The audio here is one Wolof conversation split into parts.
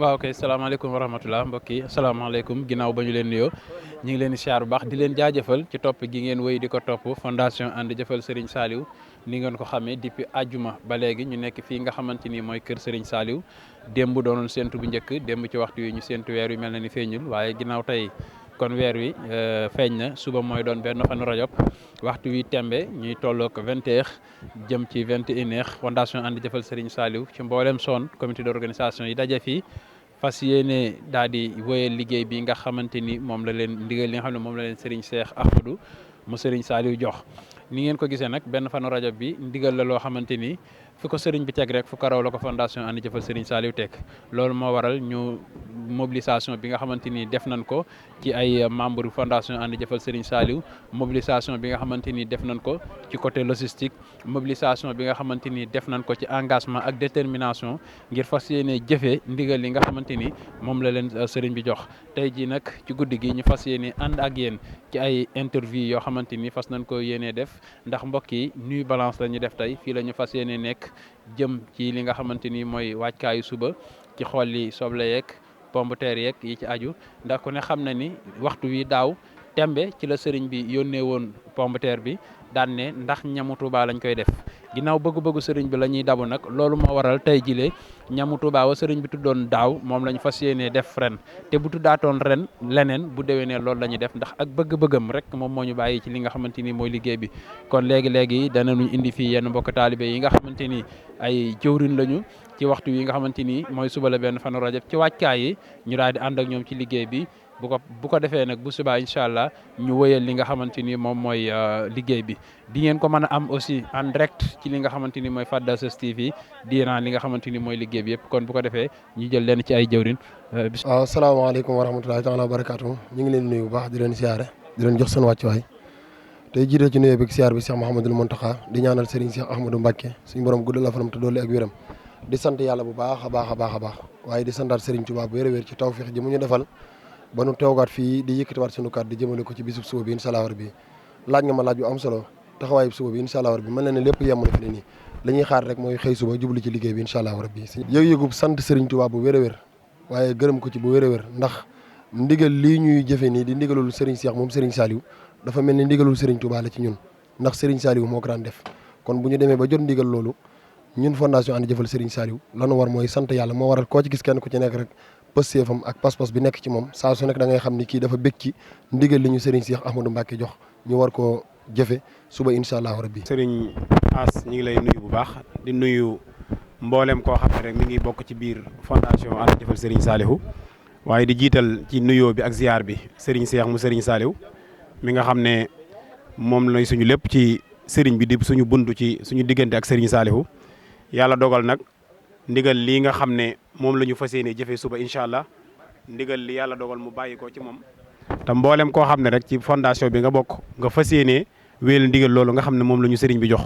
waaw kay salaamaaleykum wa rahmatulah mbokk yi asalaamaaleykum ginnaaw ba ñu leen nuyoo ñu ngi leen di siyaar bu baax di leen jaajëfal ci topp gi ngeen wéy di ko topp fondation ànd jëfal Serigne Saliou ni ngeen ko xamee depuis àjjuma ba léegi ñu nekk fii nga xamante ni mooy kër Serigne Saliou démb doonoon séntu bu njëkk démb ci waxtu yi ñu séntu weer wi mel na ni feeñul waaye ginnaaw tey kon weer wi feeñ na suba mooy doon benn fanu Rajab waxtu wi tembe ñuy tolloog 20h jëm ci 21h fondation ànd jëfal Serigne Saliou ci mboolem son comité d'organisation yi daje fii fas yéene daal di wéyal liggéey bi nga xamante ni moom la leen ndigal li nga xam ne moom la leen Serigne Cheikh Ahmadou mu Serigne Saliou jox ni ngeen ko gisee nag benn fanu Rajab bi ndigal la loo xamante ni fi ko Serigne bi teg rek fu ko raw la ko fondation ànd jëfal Serigne Saliou teg loolu moo waral ñu mobilisation bi nga xamante ni def nañ ko ci ay membre fondation ànd jëfal Serigne Saliou mobilisation bi nga xamante ni def nañ ko ci côté logistique mobilisation bi nga xamante ni def nañ ko ci engagement ak détermination ngir fas yéene jëfee ndigal li nga xamante ni moom la leen Serigne bi jox tey jii nag ci guddi gi ñu fas yéene ànd ak yéen ci ay interview yoo xamante ni fas nañ ko yéene def ndax mbokk yi nuit balance la ñu def tey fii la ñu fas yéene nekk jëm ci li nga xamante ni mooy waajkaayu suba ci xool li soble yeeg pomme de terre yeeg yi ci aju ndax ku ne xam na ni waxtu wi daaw tembe ci la sëriñ bi yónnee woon pomme de terre bi daan ne ndax ñamu Tuuba lañ koy def ginnaaw bëgg-bëggu sëriñ bi la ñuy dabu nag loolu moo waral tey jile ñamu Tuuba wa sëriñ bi tuddoon daaw moom lañ fas yéenee def ren te bu tuddaatoon ren leneen bu déwénee loolu la ñuy def ndax ak bëgg-bëggam rek moom moo ñu bàyyi ci li nga xamante ni mooy liggéey bi kon léegi-léegi danañu indi fii yenn mbokk taalibe yi nga xamante ni ay jëwrin lañu ci waxtu yi nga xamante ni mooy suba la benn fanu Rajab ci wàccaay yi ñu daal di ànd ak ñoom ci liggéey bi bu ko defee nag bu subaa incha allah ñu wëyal li nga xamante ni moom mooy liggéey bi di ngeen ko mën a am aussi en direct ci li nga xamante ni mooy Fadda Cees TV diiraan li nga xamante ni mooy liggéey bi yëpp kon bu ko defee ñu jël leen ci ay jëwrin waaw salaamaaleykum wa rahmatulahi taala wa barakaatu ñu ngi leen nuyu bu baax di leen siyaare di leen jox seen wàccuwaay tey jiite ci nuyoo bi siyaar bi Cheikh Mouhamadoul Mountakha di ñaanal Serigne Cheikh Ahmadou Mbacké suñu borom guddal la fanam te dolli ak wéram di sant yàlla bu baax a baax a baax a baax waaye di santaat Serigne Touba bu wér ci tawfiix ji mu ñu defal ba nu teewaat fii di yëkkatiwaat sunu kàddu di jëmale ko ci bisub suba bi incha allah rabbi laaj nga ma laaj bu am solo taxawaayu suba bi incha allah rabbi mën na ne lépp yem na fi ne nii la ñuy xaar rek mooy xëy suba jublu ci liggéey bi incha allah rabbi yëg-yëgub sant Serigne Touba bu wér waaye gërëm ko ci bu wér ndax ndigal lii ñuy jëfe nii di ndigalul Serigne Cheikh moom Serigne Saliou dafa mel ni ndigalul Serigne Touba la ci ñun ndax Serigne Saliou moo ko daan def kon bu ñu demee ba jot ndigal loolu ñun fondation ànd jëfal Serigne Saliou lanu war mooy sant yàlla moo waral koo ci gis kenn ku ci nekk rek pëstéefam ak pas-pas bi nekk ci moom saa su nekk da ngay xam ni kii dafa bëgg ci ndigal li ñu Serigne Cheikh Ahmadou Mbacké jox ñu war koo jëfe suba incha allahu rabbi. Serigne As ñu ngi lay nuyu bu baax di nuyu mboolem koo xam ne rek mi ngi bokk ci biir fondation ànd jëfal Serigne Saliou waaye di jiital ci nuyoo bi ak ziar bi Serigne Cheikh mu Serigne Saliou mi nga xam ne moom lay suñu lépp ci Serigne bi di suñu buntu ci suñu diggante ak Serigne Saliou yàlla dogal nag ndigal lii nga xam ne moom la ñu fas yéene jëfee suba incha allah ndigal li yàlla dogal mu bàyyi ko ci moom te mboolem koo xam ne rek ci fondation bi nga bokk nga fas yéene wéyal ndigal loolu nga xam ne moom la ñu sëriñ bi jox.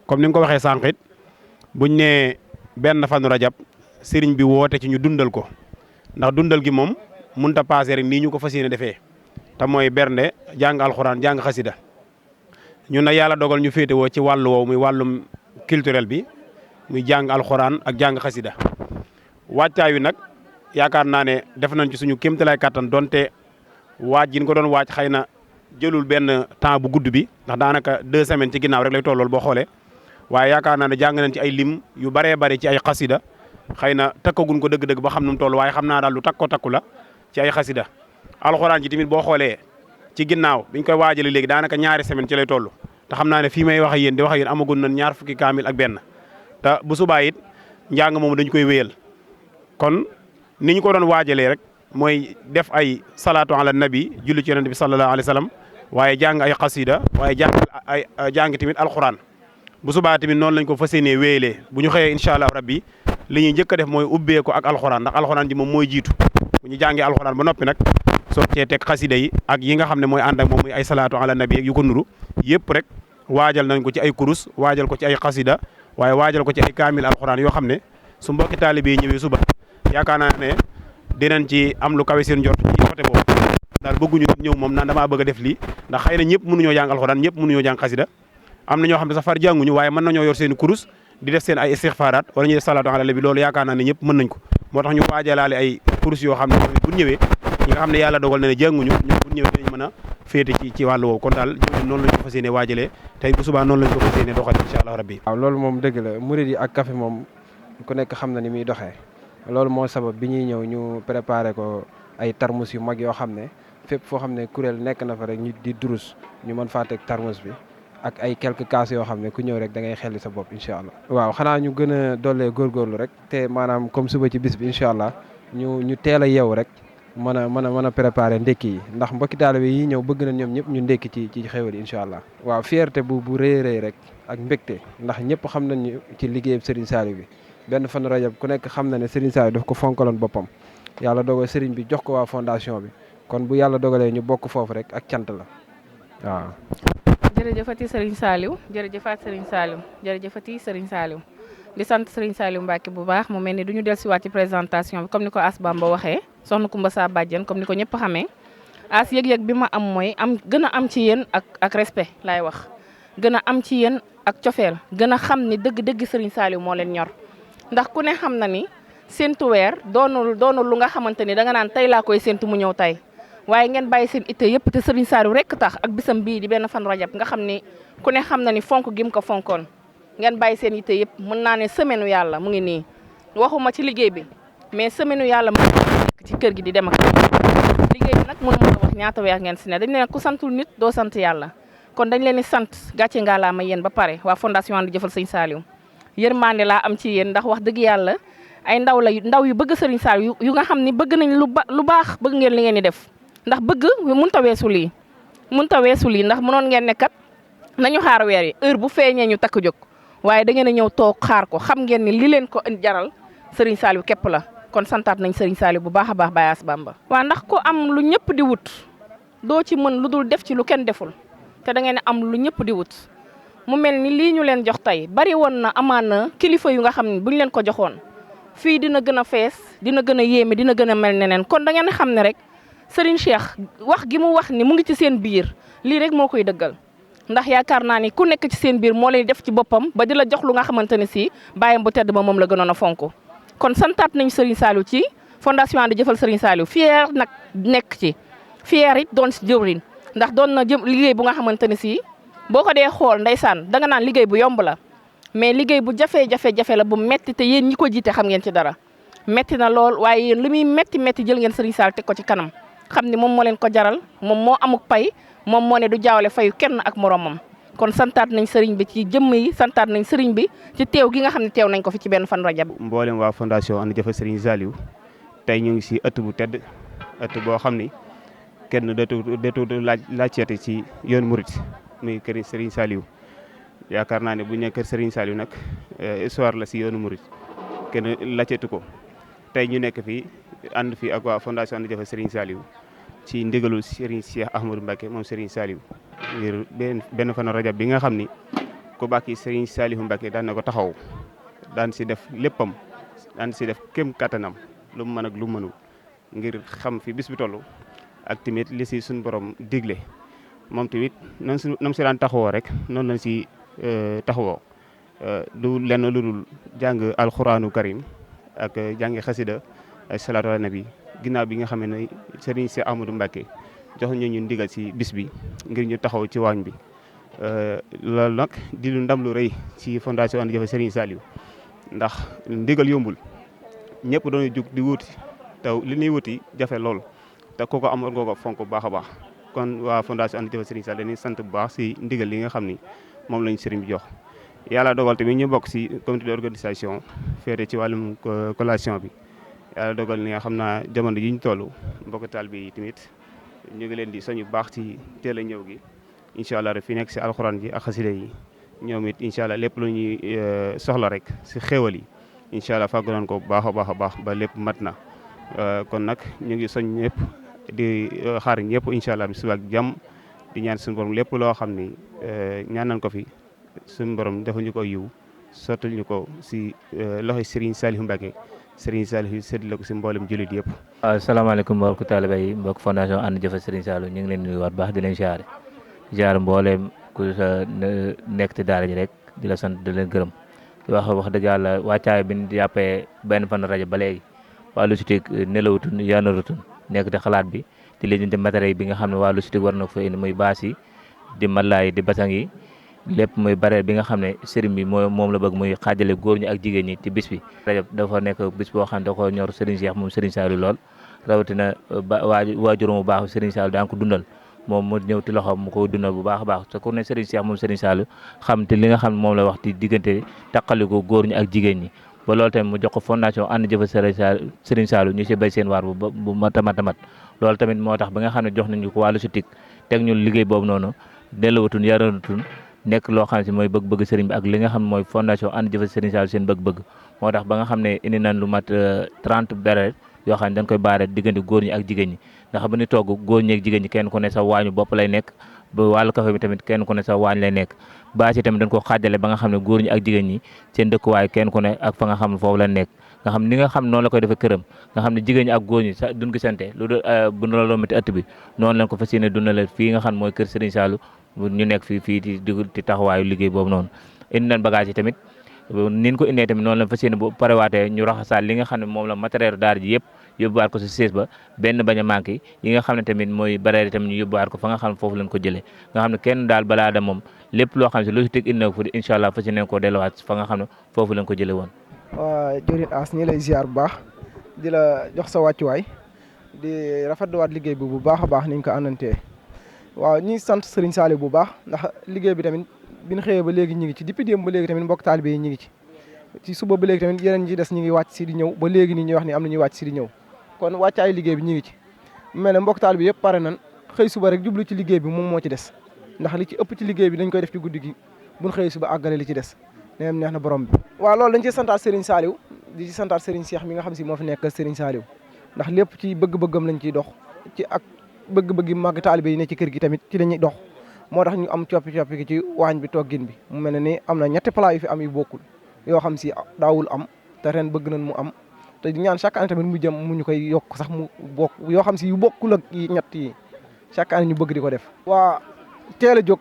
comme ni nga ko waxee sànq it buñ nee benn fanu Rajab sëriñ bi woote ci ñu dundal ko ndax dundal gi moom mënut a paase rek nii ñu ko fas yéene defee te mooy bernde jàng alxuraan jàng xasida ñun nag yàlla dogal ñu féetewoo ci wàllu woowu muy wàllum culturel bi. muy jàng alxuraan ak jàng xasida wàccaay wi nag yaakaar naa ne def nañ ci suñu kéemtalaay kàttan donte waaj gi ñu ko doon waaj xëy na jëlul benn temps bu gudd bi ndax daanaka 2 semaines ci ginnaaw rek lay tollool boo xoolee waaye yaakaar naa ne jàng nañ ci ay lim yu baree bari ci ay xasida xëy na takkagun ko dëgg-dëgg ba xam nu mu toll waaye xam naa daal lu takku la ci ay xasida alxuraan ji tamit boo xoolee ci ginnaaw biñ koy waajale léegi daanaka 2 semaines ci lay toll te xam naa ne fii may wax ak yéen di wax ak yéen amagun nañ 20 fukki kaamil ak benn te bu subaa it njàng moom dañ koy wéyal kon ni ñu ko doon waajalee rek mooy def ay salaatu ala nabi julli ci yonent bi sallallahu alayhi wa sallam waaye jàng ay xasida waaye jàng tamit alxuraan bu subaa tamit noonu lañ ko fas yéenee wéyalee bu ñu xëyee incha allah rabbi li ñuy njëkk a def mooy ubbee ko ak alxuraan ndax alxuraan ji moom mooy jiitu bu ñu jàngee alxuraan ba noppi nag soo cee teg xasida yi ak yi nga xam ne mooy ànd ak moom muy ay salaatu ala nabi yu ko nuru yëpp rek waajal nañ ko ci ay kurus waajal ko ci ay xasida waaye waajal ko ci ay kaamil alxuraan yoo xam ne su mbokki taalibe yi ñëwee suba yaakaar naa ne dinañ ci am lu kawe seen njort ci côté boobu daal bëgguñu ñëw moom naan damaa bëgg a def lii ndax xëy na ñëpp mënuñoo jàng alxuraan ñëpp mënuñoo jàng xasida am na ñoo xam ne sax far jànguñu waaye mën nañoo yor seen kurus di def seen ay istixfaaraat wala ñuy def salaatu ala nabi loolu yaakaar naa ne ñëpp mën nañ ko moo tax ñu waajalaale ay courses yoo xam ne bu ñëwee ñi nga xam ne yàlla dogal na ne jànguñu ñoom bu ñëwee dinañ mën a féete ci wàllu woowu kon daal jëwriñ noonu lañ ko fas yéene waajalee tey bu subaa noonu lañ ko fas yéene doxal incha allah rabbi. waaw loolu moom dëgg la murid yi ak café moom ku nekk xam na ni muy doxee loolu moo sabab bi ñuy ñëw ñu préparé ko ay tarmus yu mag yoo xam ne fépp foo xam ne kuréel nekk na fa rek ñu di durus ñu mën faa teg tarmus bi ak ay quelques cas yoo xam ne ku ñëw rek da ngay xelli sa bopp incha allah. waaw xanaa ñu gën a dollee góorgóorlu rek te maanaam comme suba ci bis bi incha allah ñu teel a yeewu rek mën a préparer ndekki yi ndax mbokki taalibe yi ñëw bëgg na ñoom ñëpp ñu ndekki ci xéwal yi incha allah. waaw fierté bu rëy rëy rek ak mbégte ndax ñëpp xam nañu ci liggéeyub Serigne Saliou bi benn fan rajab ku nekk xam na ne Serigne Saliou daf ko fonkaloon boppam yàlla dogal Serigne bi jox ko waa fondation bi kon bu yàlla dogalee ñu bokk foofu rek ak cant la waaw. jërëjëfati Serigne Saliou jërëjëfaat Serigne Saliou jërëjëfati Serigne Saliou di sant Serigne Saliou Mbacke bu baax mu mel ni du ñu dellusiwaat ci présentation bi comme ni ko As Bamba waxee soxna Koumba Sa Badiane comme ni ko ñëpp xamee as yëg-yëg bi ma am mooy gën a am ci yéen ak respect laay wax gën a am ci yéen ak cofeel gën a xam ni dëgg-dëgg Serigne Saliou moo leen ñor ndax ku ne xam na ni séntu weer doonul lu nga xamante ni danga naan tey laa koy séntu mu ñëw tey waaye ngeen bàyyi seen itte yëpp te Serigne Saliou rek tax ak bisam bii di benn fan rajab nga xam ni ku ne xam na ni fonk gim ko fonkoon ngeen bàyyi seen itte yëpp mën naa ne semaine yàlla mu ngi nii waxuma ci liggéey bi mais semaine yàlla mu nekk ci kër gi di dem ak liggéey bi nag mënu ma wax ñaata weer ngeen si ne dañ ne ku santul nit doo sant yàlla kon dañ leen di sant gàcce ngaa laa ma yéen ba pare waa fondation Andi Jëfal Serigne Saliou yërmande laa am ci yéen ndax wax dëgg yàlla ay ndaw yu bëgg Serigne Saliou yu nga xam ni bëgg nañ lu baax bëgg ngeen li ngeen di def ndax bëgg mënut a weesu lii ndax mënoon ngeen ne kat nañu xaar weer yi heure bu feeñee ñu takk jóg waaye da ngeen a ñëw toog xaar ko xam ngeen ni li leen ko jaral Serigne Saliou képp la kon santaat nañ Serigne Saliou bu baax a baax Baye As Bamba. waaw ndax ko am lu ñëpp di wut doo ci mën lu dul def ci lu kenn deful te da ngeen am lu ñëpp di wut mu mel ni lii ñu leen jox tey bari woon na amaana kilifa yu nga xam ne bu ñu leen ko joxoon fii dina gën a fees dina gën a yéeme dina gën a mel neneen kon da ngeen xam ne rek Serigne Cheikh wax gi mu wax ni mu ngi ci seen biir lii rek moo koy dëggal ndax yaakaar naa ni ku nekk ci seen biir moo lay def ci boppam ba di la jox lu nga xamante ne si bàyyam bu tedd ba moom la gënoon a fonk kon santaat nañ Serigne Saliou ci fondation Andi Jëfal Serigne Saliou fier nag nekk ci fier it doon si jëwriñ ndax doon na liggéey bu nga xamante ne si boo ko dee xool ndeysaan danga naan liggéey bu yomb la mais liggéey bu jafe-jafe la bu metti te yéen ñi ko jiite xam ngeen ci dara metti na lool waaye yéen li muy metti jël ngeen Serigne Saliou teg ko ci kanam xam ni moom moo leen ko jaral moom moo amuk pay moom moo ne du jaawale fayu kenn ak moromam kon santaat nañ Serigne bi ci jëmm yi santaat nañ Serigne bi ci teew gi nga xam ne teew nañ ko fi ci benn fan rajab. mboolem waa fondation Andi Jëfal Serigne Saliou tey ñu ngi si ëtt bu tedd ëtt boo xam ni kenn dootu laajteeti ci yoon murit muy kër Serigne Saliou yaakaar naa ne bu ñu nee kër Serigne Saliou nag histoire la si yoonu murit kenn laajteetu ko tey ñu nekk fii ànd fii ak waa fondation Andi Jëfal Serigne Saliou ci ndigalul Serigne Cheikh Ahmadou Mbacke moom Serigne Saliou ngir benn fan rajab bi nga xam ni ku bàkki Serigne Saliou Mbacke daan na ko taxaw daan si def léppam daan si def kem kattanam lu mu mën ak lu mu mënul ngir xam fi bis bi toll ak tamit li si suñu borom digle moom tamit nam si daan taxawoo rek noonu lañ si taxawoo du lenn lu dul jàng alxuraanu karim ak jàngi xasida ak salaatu ala nabi ginnaaw bi nga xam ne Serigne Cheikh Ahmadou Mbacke jox ñu ndigal si bis bi ngir ñu taxaw ci waañ bi loolu nag di lu ndam lu rëy ci fondation Andi Jëfal Serigne Saliou ndax ndigal yombul ñëpp doon jug di wuti taw li ñuy wuti jafe lool te kooku amoon nga ko fonk bu baax a baax kon waa fondation Andi Jëfal Serigne Saliou dañuy sant bu baax si ndigal li nga xam ni moom lañ Serigne bi jox. yàlla dogal tamit ñu bokk si comité d'organisation féete ci wàllum collation bi yàlla dogal ni nga xam naa jamono yi ñu toll mbokk taal bi tamit ñu ngi leen di soñu bu baax ci teel a ñëw gi incha allah rek fi nekk si alxuraan ji ak xasida yi ñoom it incha allah lépp lu ñuy soxla rek si xéewal yi incha allah fàggu nañ ko bu baax a baax ba lépp mat na kon nag ñu ngi soñ ñëpp di xaar ñëpp incha allah bi suba ak jàmm di ñaan suñu borom lépp loo xam ni ñaan nañ ko fi suñu borom dafa ñu ko yiw sottal ñu ko si loxo Serigne Saliou Mbacke Serigne Saliou séddale ko si mboolem jullit yëpp. waaw salaamaaleykum mbokk taalibe yi mbokk fondation Andi Jëfal Serigne Saliou ñu ngi leen di nuyuwaat baax di leen ziare mboolem ku sa nekk ci daara ji rek di la sant di leen gërëm di wax dëgg yàlla wàccaay bi ñu jàppee benn fan rajo ba léegi waa logistique nelawutun yaanaratun nekk di xalaat bi di lijjanti matériel bi nga xam ne waa logistique war na ko fa indi muy baas yi di malaay di basang yi lépp muy bareel bi nga xam ne sëriñ bi moom la bëgg muy xaajale góor ñi ak jigéen ñi ci bis bi. Rajab dafa nekk bis boo xam ne da ko ñor Serigne Cheikh moom Serigne Saliou lool rawatina waajuram bu baax Serigne Saliou daan ko dundal moom mu ñëw ci loxo mu ko dundal bu baax a baax te ku ne Serigne Cheikh moom Serigne Saliou xam te li nga xam ne moom la wax ci diggante taqaliko góor ñi ak jigéen ñi. ba loolu tamit mu jox ko fondation ànd jëfal Serigne Saliou ñu si béy seen waar bu mat a mat loolu tamit moo tax ba nga xam ne jox nañu ko wàllu logistique teg ñu liggéey boobu noonu delluwatun yaranatun nekk loo xam si mooy bëgg-bëgg sëriñ bi ak li nga xam ne mooy fondation ànd jëfal Serigne Saliou seen bëgg-bëgg moo tax ba nga xam ne indi nañ lu mat 30 béret yoo xam ne dañ koy baare diggante góor ñi ak jigéen ñi ndax bu ñu togg góor ñi ak jigéen ñi kenn ku ne sa waañu bopp lay nekk ba wàllu café bi tamit kenn ku ne sa waañ lay nekk baas yi tamit dañ ko xaajale ba nga xam ne góor ñi ak jigéen ñi seen dëkkuwaay kenn ku ne ak fa nga xam ne foofu la nekk nga xam ni nga xam noonu la koy defee këram nga xam ne jigéen ñi ak góor ñi sax duñ gisante lu dul bu ñu la loomati ëtt bi noonu lañ ko fas yéene dundale fii nga xam mooy kër Serigne Saliou ñu nekk fii di taxawaayu liggéey boobu noonu indi nañ bagage yi tamit nin ko indee tamit noonu lañ fas yéene bu parewaatee ñu raxasaat li nga xam ne moom la matériel daara ji yëpp yóbbuwaat ko si siis ba benn bañ a manqué yi nga xam ne tamit mooy bareer yi tamit ñu yóbbuwaat ko fa nga xam ne foofu lañ ko jëlee nga xam ne kenn daal balaa dem moom lépp loo xam ne si logistique indi na ko incha allah fas yéene koo delluwaat fa nga xam ne foofu lañ ko jëlee woon. waa Jëwriñ As ñi lay ziar bu baax di la jox sa wàccuwaay di rafetluwaat liggéey bi bu baax a baax niñ ko àndantee waaw ñi sant Serigne Saliou bu baax ndax liggéey bi tamit bi ñu xëyee ba léegi ñu ngi ci depuis démb ba léegi tamit mbokk taalibe yi ñu ngi ci suba ba léegi tamit yeneen ñi des ñu ngi wàcc si di ñëw ba léegi nii ñuy wax ni am na ñuy wàcc si di ñëw kon wàccaay liggéey bi ñu ngi ci mel ne mbokk taalibe yëpp pare nan xëy suba rek jublu ci liggéey bi moom moo ci des ndax li ci ëpp ci liggéey bi dañ koy def ci guddi gi buñ xëy suba àggale li ci des neem neex na borom bi waaw loolu dañ ci santaat Serigne Saliou di ci santaat Serigne Cheikh mi nga xam si moo fi nekk Serigne Saliou ndax lépp ci bëgg-bëggam lañ ciy dox ci ak bëgg-bëggi màgg taalibe yi ne ci kër gi tamit ci lañuy dox moo tax ñu am coppi-coppi gi ci waañ bi toggin bi mu mel ne ni am na ñetti plat yu fi am yu bokkul yoo xam si daawul am te ren bëgg nañ mu am te ñaan chaque année tamit mu jëm mu ñu koy yokk sax mu bokk yoo xam si yu bokkul ak yi ñett yi chaque année ñu bëgg di ko def waa teel a jóg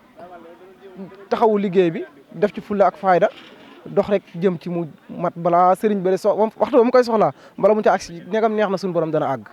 taxawu liggéey bi def ci fulla ak fayda dox rek jëm ci mu mat balaa sëriñ bi waxtu ba mu koy soxlaa bala mu ca agsi ñegam neex na suñu borom dana àgg